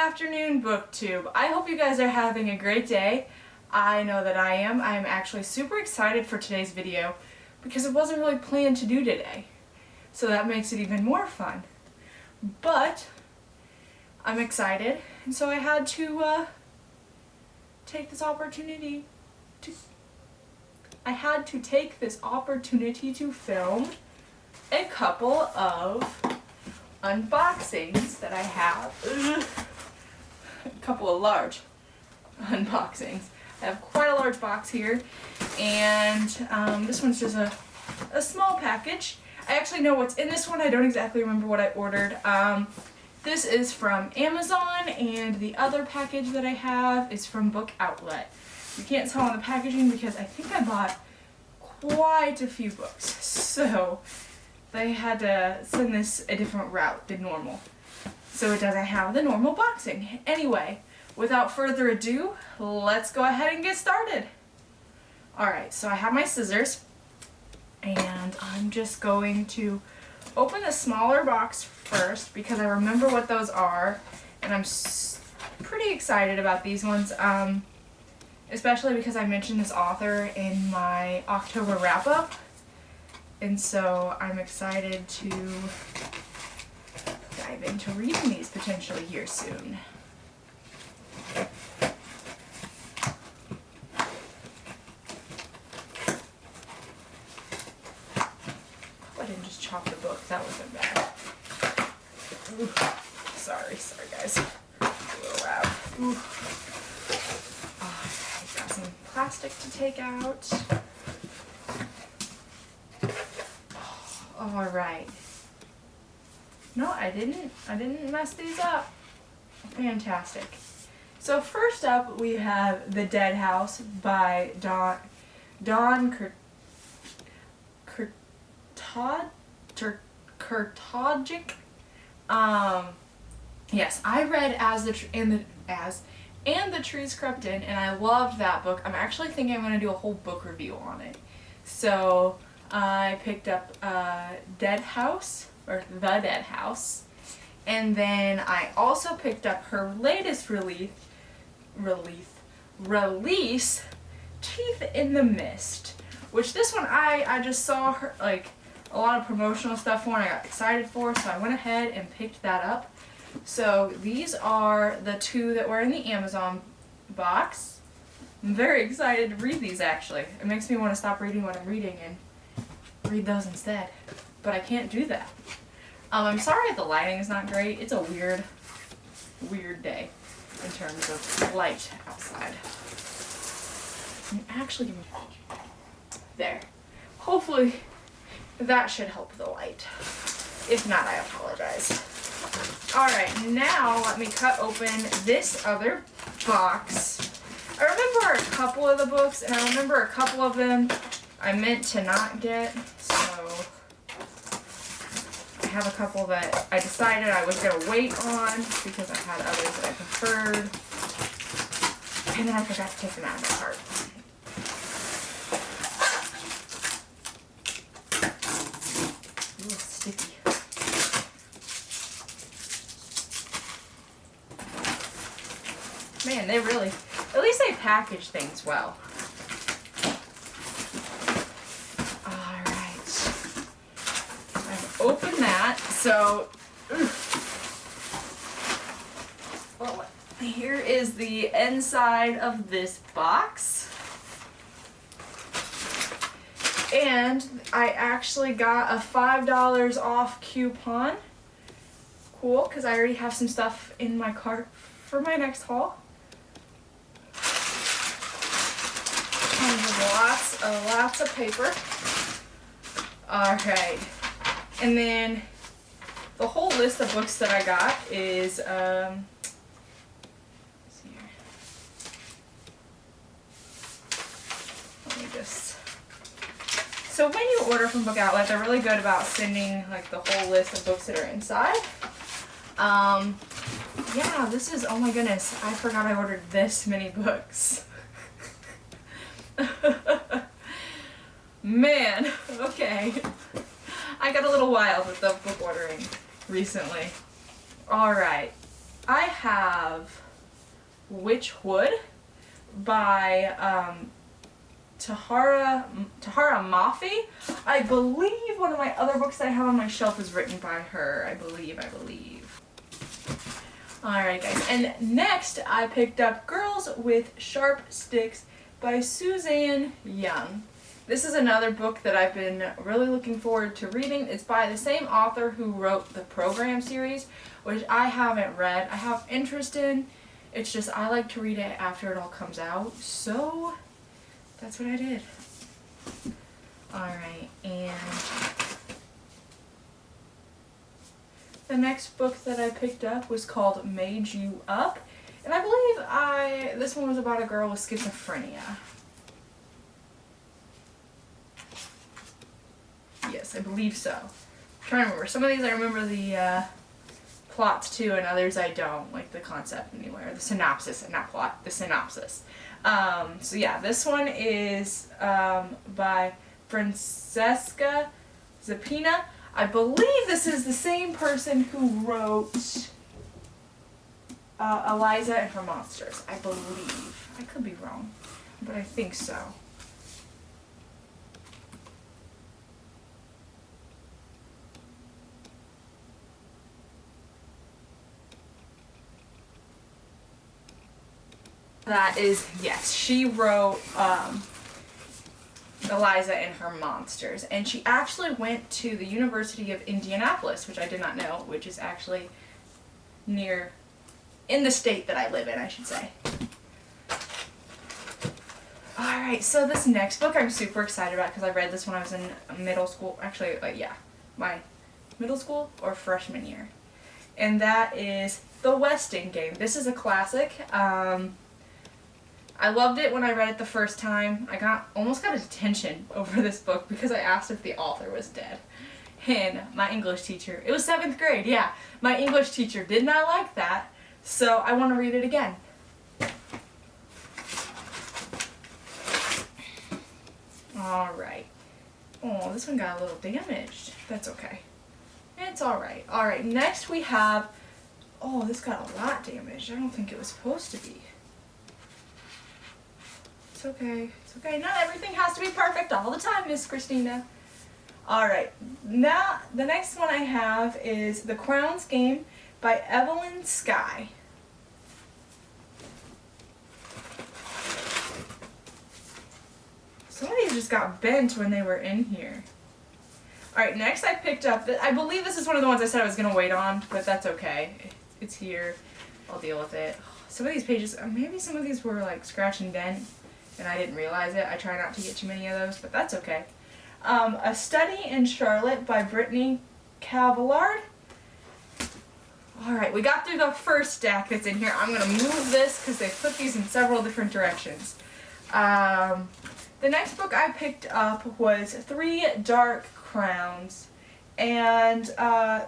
afternoon, BookTube. I hope you guys are having a great day. I know that I am. I am actually super excited for today's video because it wasn't really planned to do today. So that makes it even more fun. But I'm excited, and so I had to take this opportunity to film a couple of unboxings that I have. A couple of large unboxings. I have quite a large box here, and this one's just a small package. I actually know what's in this one. I don't exactly remember what I ordered. This is from Amazon, and the other package that I have is from Book Outlet. You can't tell on the packaging because I think I bought quite a few books, so they had to send this a different route than normal. So it doesn't have the normal boxing. Anyway, without further ado, let's go ahead and get started. Alright, so I have my scissors, and I'm just going to open the smaller box first because I remember what those are, and I'm pretty excited about these ones, especially because I mentioned this author in my October wrap-up, and so I'm excited to dive into reading these potentially here soon. I didn't just chop the book. That wasn't bad. Ooh. Sorry guys. A little loud. Alright, got some plastic to take out. Alright. No, I didn't mess these up. Fantastic. So first up we have The Dead House by Dawn Kurtagic. Yes, I read And the Trees Crept In, and I loved that book. I'm actually thinking I'm going to do a whole book review on it. So I picked up Dead House, or The Dead House, and then I also picked up her latest release, Teeth in the Mist, which this one I just saw her, like, a lot of promotional stuff for, and I got excited for, so I went ahead and picked that up. So these are the two that were in the Amazon box. I'm very excited to read these, actually. It makes me want to stop reading what I'm reading and read those instead, but I can't do that. I'm sorry if the lighting is not great. It's a weird day in terms of light outside. Actually, there. Hopefully that should help the light. If not, I apologize. Alright, now let me cut open this other box. I remember a couple of the books, and I remember a couple of them I meant to not get, so I have a couple that I decided I was going to wait on because I had others that I preferred, and then I forgot to take them out of my cart. Ooh, sticky. Man, they really, at least they package things well. Alright. I've opened that, so, well, here is the inside of this box. And I actually got a $5 off coupon. Cool, because I already have some stuff in my cart for my next haul. Lots of paper. Alright. And then the whole list of books that I got is, let's see here. Let me just, so when you order from Book Outlet, they're really good about sending like the whole list of books that are inside. Yeah, this is, oh my goodness, I forgot I ordered this many books. Man, okay. I got a little wild with the book ordering recently. Alright. I have Witchwood by Tahara Mafi. I believe one of my other books that I have on my shelf is written by her. I believe. Alright guys, and next I picked up Girls with Sharp Sticks by Suzanne Young. This is another book that I've been really looking forward to reading. It's by the same author who wrote the Program series, which I haven't read. I have interest in. It's just I like to read it after it all comes out, so that's what I did. Alright, and the next book that I picked up was called Made You Up, and I believe this one was about a girl with schizophrenia. Yes, I believe so. I'm trying to remember. Some of these I remember the plots too, and others I don't, like the concept anywhere. The synopsis, not plot, the synopsis. So yeah, this one is by Francesca Zappina. I believe this is the same person who wrote Eliza and Her Monsters. I believe. I could be wrong, but I think so. That is, yes, she wrote Eliza and Her Monsters, and she actually went to the University of Indianapolis, which I did not know, which is actually in the state that I live in, I should say. Alright, so this next book I'm super excited about because I read this when I was in middle school, actually, my middle school or freshman year, and that is The Westing Game. This is a classic. I loved it when I read it the first time. I almost got a detention over this book because I asked if the author was dead. And my English teacher, it was 7th grade, yeah. My English teacher did not like that, so I want to read it again. Alright. Oh, this one got a little damaged. That's okay. It's alright. Alright, next we have, oh, this got a lot damaged. I don't think it was supposed to be. It's okay. It's okay. Not everything has to be perfect all the time, Miss Christina. Alright, now the next one I have is The Crown's Game by Evelyn Skye. Some of these just got bent when they were in here. Alright, next I picked up, I believe this is one of the ones I said I was going to wait on, but that's okay. It's here. I'll deal with it. Some of these pages, maybe some of these were like scratch and dent, and I didn't realize it. I try not to get too many of those, but that's okay. A Study in Charlotte by Brittany Cavallard. Alright, we got through the first stack that's in here. I'm going to move this because they put these in several different directions. The next book I picked up was Three Dark Crowns, and I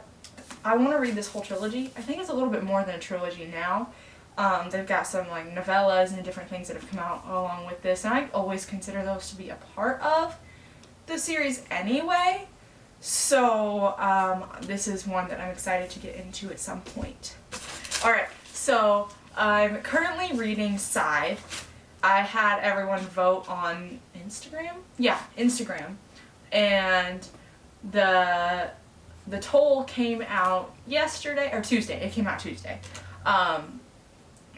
want to read this whole trilogy. I think it's a little bit more than a trilogy now. They've got some like novellas and different things that have come out along with this, and I always consider those to be a part of the series anyway. So this is one that I'm excited to get into at some point. Alright, so I'm currently reading Scythe. I had everyone vote on Instagram? Yeah, Instagram. And the Toll came out yesterday, or Tuesday. It came out Tuesday.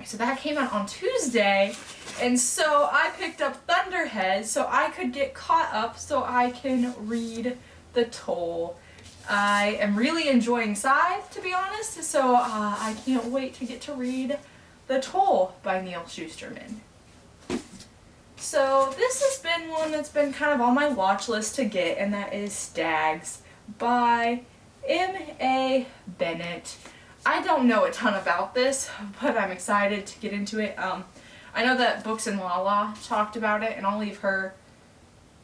So that came out on Tuesday, and so I picked up Thunderhead so I could get caught up so I can read The Toll. I am really enjoying Scythe, to be honest, so I can't wait to get to read The Toll by Neal Shusterman. So this has been one that's been kind of on my watch list to get, and that is Stags by M.A. Bennett. I don't know a ton about this, but I'm excited to get into it. I know that Books and Lala talked about it, and I'll leave her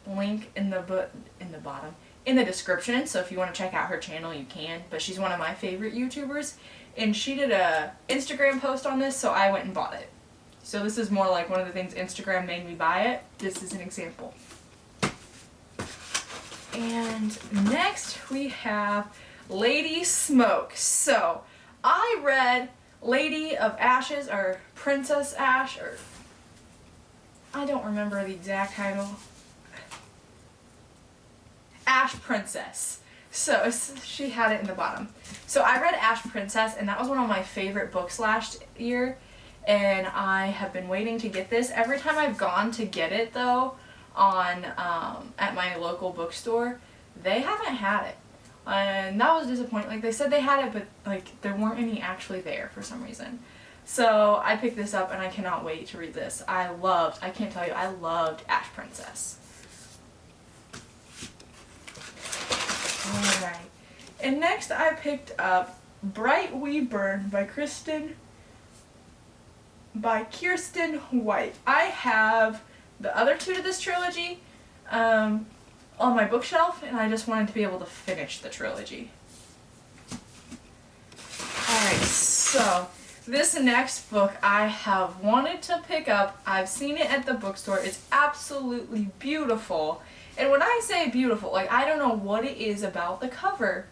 link in the description, so if you want to check out her channel, you can. But she's one of my favorite YouTubers, and she did a Instagram post on this, so I went and bought it. So this is more like one of the things Instagram made me buy it. This is an example. And next we have Lady Smoke. So I read Lady of Ashes, or Princess Ash, or I don't remember the exact title. Ash Princess. So she had it in the bottom. So I read Ash Princess, and that was one of my favorite books last year, and I have been waiting to get this. Every time I've gone to get it though, on at my local bookstore, they haven't had it, and that was disappointing. Like, they said they had it, but like there weren't any actually there for some reason. So I picked this up, and I cannot wait to read this. I can't tell you, I loved Ash Princess. Alright, and next I picked up Bright We Burn by Kirsten White. I have the other two to this trilogy on my bookshelf, and I just wanted to be able to finish the trilogy. Alright, so this next book I have wanted to pick up. I've seen it at the bookstore. It's absolutely beautiful. And when I say beautiful, like, I don't know what it is about the cover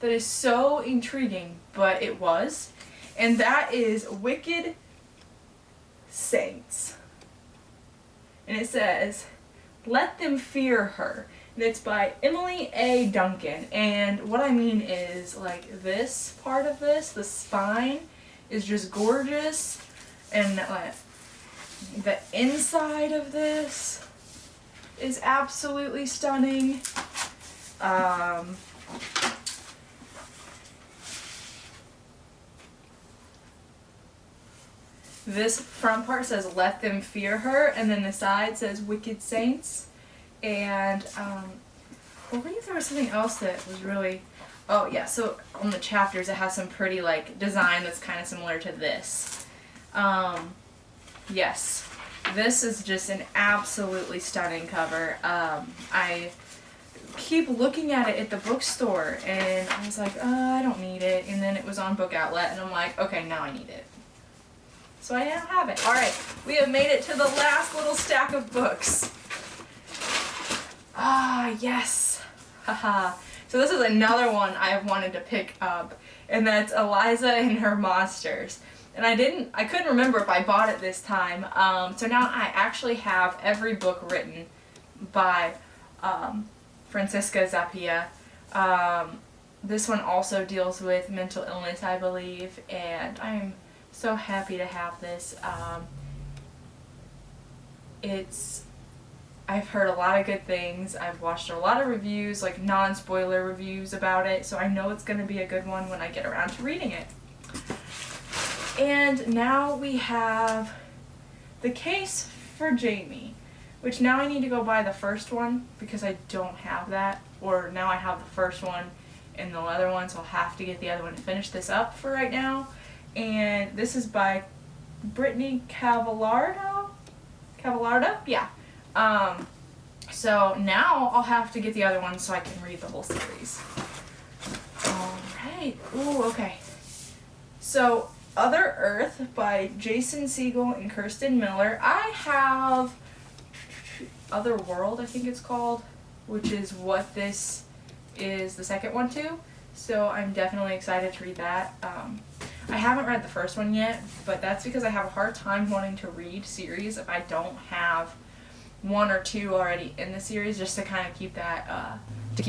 that is so intriguing, but it was. And that is Wicked Saints. And it says, "Let them fear her." And it's by Emily A. Duncan. And what I mean is, like, this part of this, the spine, is just gorgeous. And the inside of this is absolutely stunning. This front part says "Let them fear her," and then the side says "Wicked Saints." And I believe there was something else that was really, oh yeah, so on the chapters it has some pretty like design that's kind of similar to this. Yes. This is just an absolutely stunning cover. I keep looking at it at the bookstore, and I was like, I don't need it. And then it was on Book Outlet, and I'm like, okay, now I need it. So I now have it. Alright, we have made it to the last little stack of books. Ah, yes. Haha. So this is another one I have wanted to pick up, and that's Eliza and Her Monsters. And I couldn't remember if I bought it this time, so now I actually have every book written by Francisca Zappia. This one also deals with mental illness, I believe, and I'm so happy to have this. I've heard a lot of good things. I've watched a lot of reviews, like non-spoiler reviews about it, so I know it's going to be a good one when I get around to reading it. And now we have The Case for Jamie, which now I need to go buy the first one because I don't have that, or now I have the first one and the other one, so I'll have to get the other one to finish this up for right now. And this is by Brittany Cavalarda? Yeah. So now I'll have to get the other one so I can read the whole series. Alright. Ooh, okay. So Other Earth by Jason Segel and Kirsten Miller. I have Other World, I think it's called, which is what this is the second one to. So I'm definitely excited to read that. I haven't read the first one yet, but that's because I have a hard time wanting to read series if I don't have one or two already in the series, just to kind of keep that, I'll think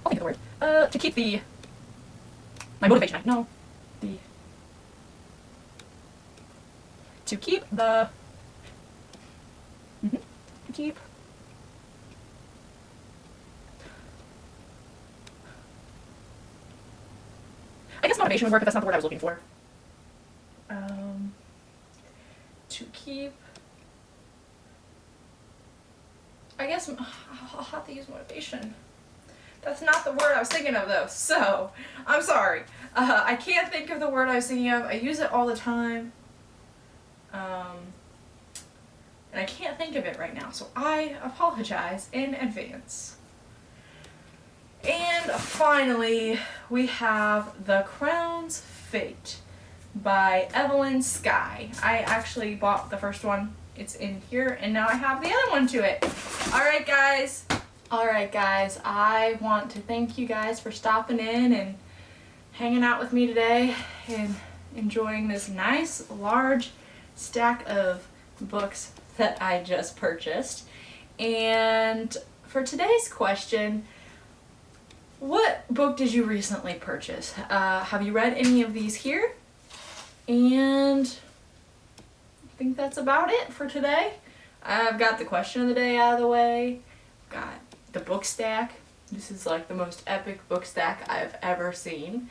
of the word, to keep my motivation, to keep I guess motivation would work, but that's not the word I was looking for. To keep, I guess I'll have to use motivation. That's not the word I was thinking of though, so I'm sorry. I can't think of the word I was thinking of. I use it all the time. And I can't think of it right now, so I apologize in advance. And finally, we have The Crown's Fate by Evelyn Skye. I actually bought the first one. It's in here, and now I have the other one to it. Alright guys, I want to thank you guys for stopping in and hanging out with me today, and enjoying this nice large stack of books that I just purchased. And for today's question, what book did you recently purchase? Have you read any of these here? And I think that's about it for today. I've got the question of the day out of the way. Got the book stack. This is like the most epic book stack I've ever seen.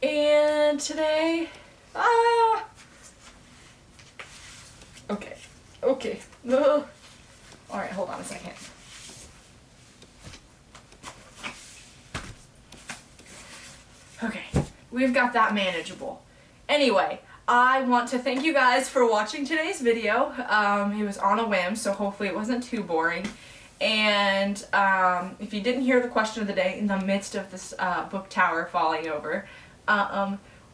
And today, okay. Ugh. All right, hold on a second. Okay, we've got that manageable. Anyway, I want to thank you guys for watching today's video. It was on a whim, so hopefully it wasn't too boring. And if you didn't hear the question of the day in the midst of this book tower falling over,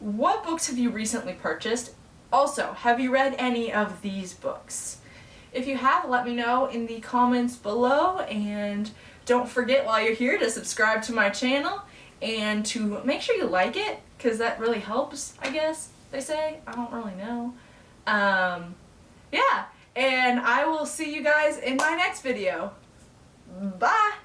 what books have you recently purchased? Also, have you read any of these books? If you have, let me know in the comments below, and don't forget while you're here to subscribe to my channel and to make sure you like it, because that really helps, I guess they say. I don't really know. Yeah, and I will see you guys in my next video. Bye!